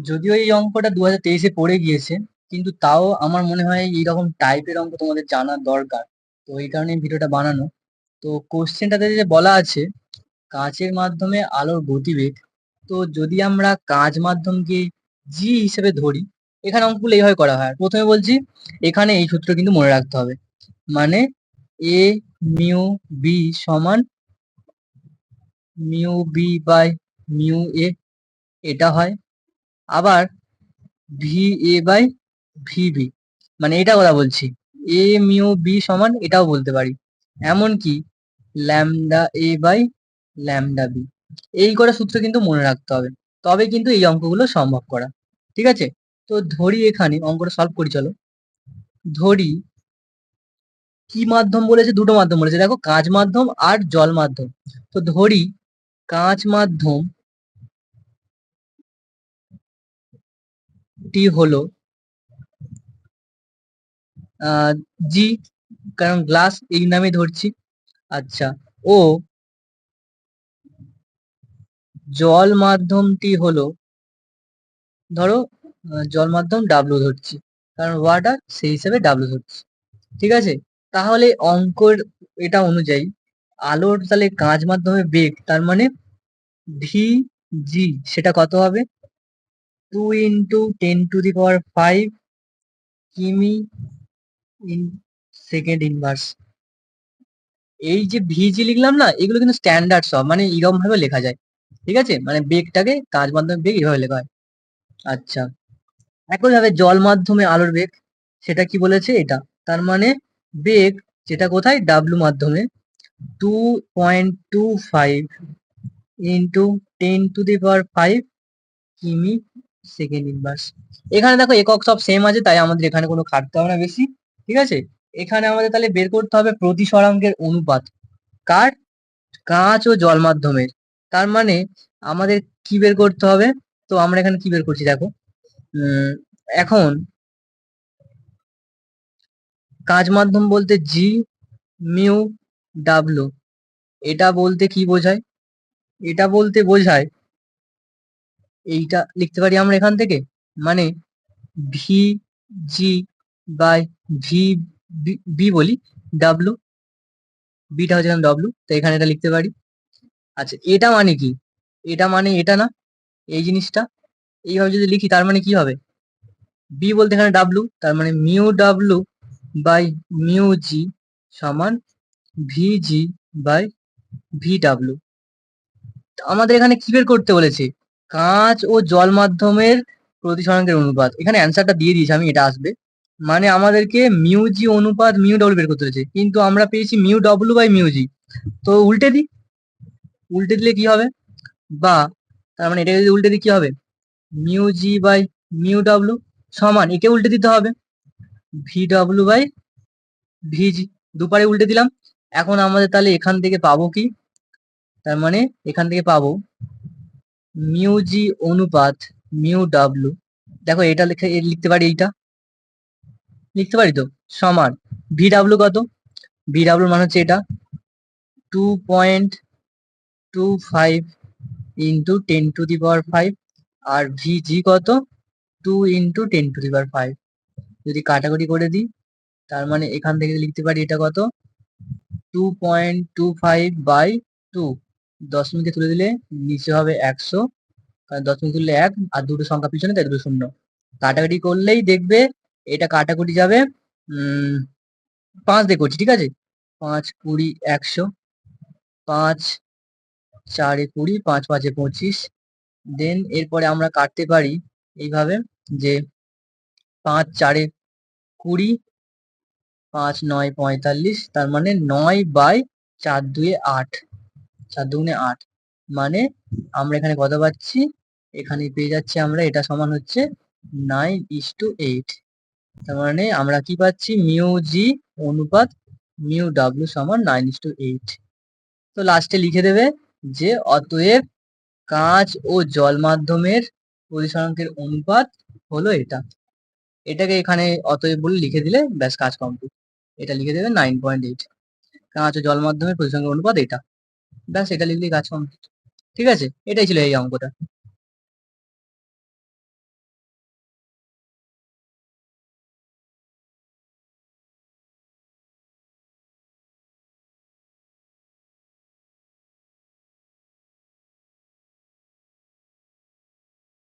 যদিও এই অঙ্কটা 2023-এ পড়ে গিয়েছে, কিন্তু তাও আমার মনে হয় এইরকম টাইপের অঙ্ক তোমাদের জানা দরকার। তো এই কারণে ভিডিওটা বানানো। তো কোশ্চেনটাতে যে বলা আছে কাঁচের মাধ্যমে আলোর গতিবেগ, তো যদি আমরা কাঁচ মাধ্যমকে জি হিসেবে ধরি, এখানে অঙ্কগুলো এইভাবে করা হয়। প্রথমে বলছি এখানে এই সূত্র কিন্তু মনে রাখতে হবে, মানে এ মিউ বি সমান mu B by mu A, এটা হয়। আবার V A by V B, মানে এটা কথা বলছি, এ মিউ বি সমান এটাও বলতে পারি। এমনকি lambda A by lambda B, এই করে সূত্র কিন্তু মনে রাখতে হবে, তবে কিন্তু এই অঙ্কগুলো সম্ভব করা। ঠিক আছে, তো ধরি এখানে অঙ্কটা সলভ করি, চলো। ধরি কি মাধ্যম বলেছে, দুটো মাধ্যম বলেছে, দেখো কাঁচ মাধ্যম আর জল মাধ্যম। তো ধরি কাঁচ মাধ্যমটি হলো জি, কারণ গ্লাস এই নামে ধরছি। আচ্ছা, ও জল মাধ্যমটি হলো, ধরো জল মাধ্যম ডাব্লু ধরছি, কারণ ওয়াটার সেই হিসেবে ডাব্লু ধরছি। ঠিক আছে, তাহলে অঙ্কর এটা অনুযায়ী আলোর তাহলে কাঁচ মাধ্যমে বেগ, তার মানে ভি জি, সেটা কত হবে? 2 × 10⁵ কিমি ইন সেকেন্ড ইনভার্স। এই যে ভিজি লিখলাম না, এগুলো কিন্তু স্ট্যান্ডার্ড সব, মানে এরকম ভাবে লেখা যায়। ঠিক আছে, মানে বেগটাকে কাঁচ মাধ্যমে বেগ এভাবে লেখা হয়। আচ্ছা, একইভাবে জল মাধ্যমে আলোর বেগ, সেটা কি বলেছে এটা, তার মানে বেগ যেটা কোথায় ডাব্লু মাধ্যমে 2.25 × 10⁵ কিমি সেকেন্ড ইনভার্স। এখানে দেখো একক সব সেম আছে, তাই আমাদের এখানে কোনো খাটতে হবে না বেশি। ঠিক আছে, এখানে আমাদের তাহলে বের করতে হবে প্রতিসরাঙ্কের অনুপাত, কার? কাঁচ ও জল মাধ্যমের। তার মানে আমাদের কি বের করতে হবে? তো আমরা এখানে কি বের করছি দেখো, এখন কাঁচ মাধ্যম বলতে জি মিউ ডাব্লু, এটা বলতে কি বোঝায়? এটা বলতে বোঝায়, এইটা লিখতে পারি আমরা এখান থেকে, মানে V G by V B বলি, ডাব্লু, বিটা হচ্ছে এখানে ডাব্লু, তো এখানে এটা লিখতে পারি। আচ্ছা, এটা মানে কি? এটা মানে এটা না, এই জিনিসটা এইভাবে যদি লিখি, তার মানে কি হবে? বি বলতে এখানে ডাব্লু, তার মানে mu W by mu G সমান V G by V W. আমাদের এখানে কি বের করতে বলেছে? কাঁচ ও জল মাধ্যমের প্রতিসরাঙ্কের অনুপাত। এখানে অ্যান্সারটা দিয়ে দিয়েছি আমি, এটা আসবে। মানে আমাদেরকে মিউ জি অনুপাত মিউ ডাব্লু বের করতে হয়েছে, কিন্তু আমরা পেয়েছি মিউ ডাব্লু বাই মিউ জি। তো উল্টে দিই, উল্টে দিলে কি হবে? বা তার মানে এটাকে যদি উল্টে দিই কি হবে? Mu G by mu W সমান, একে উল্টে দিতে হবে, ভি ডাব্লু বাই ভিজি। দুপারে উল্টে দিলাম। এখন আমাদের তাহলে এখান থেকে পাবো কি? তার মানে এখান থেকে পাবো মিউ জি অনুপাত মিউ ডাব্লু, দেখো এটা লিখতে পারি, এইটা লিখতে পারি তো, সমান ভি ডাব্লু কত? ভি ডাব্লুর মান হচ্ছে এটা 2.25 × 10⁵, আর ভিজি কত? 2 × 10⁵। যদি কাটাকুটি করে দিই, তার মানে এখান থেকে লিখতে পারি এটা কত? 2.25/2, দশমিকে তুলে দিলে নিচে হবে 100, কারণ দশমিক তুললে 1 আর দুটো সংখ্যা পিছনে, তাই দুটো শূন্য। কাটাকুটি করলেই দেখবে এটা কাটাকুটি যাবে 5 দিয়ে করছি, ঠিক আছে, 5 20 100, 5 4 20, 5 5 25। দেন এরপরে আমরা কাটতে পারি এইভাবে, যে 5 4 20, 5 9 45, তার মানে 9/4 8, 4 2 8, মানে আমরা এখানে কত পাচ্ছি? এখানে পেয়ে যাচ্ছি আমরা, এটা সমান হচ্ছে 9:8। তার মানে আমরা কি পাচ্ছি? মিউ জি অনুপাত মিউ ডাব্লু সমান 9:8। তো লাস্টে লিখে দেবে যে অতএব কাঁচ ও জল মাধ্যমের প্রতিসরাঙ্কের অনুপাত হলো এটা। এটাকে এখানে অতএব বলে লিখে দিলে ব্যাস কাজ কমপ্লিট। এটা লিখে দেবে 9.8, কাঁচ ও জল মাধ্যমের প্রতিসরাঙ্কের অনুপাত এটা। ব্যাস এটা লিখলেই কাজ কমপ্লিট। ঠিক আছে, এটাই ছিল এই অঙ্কটা।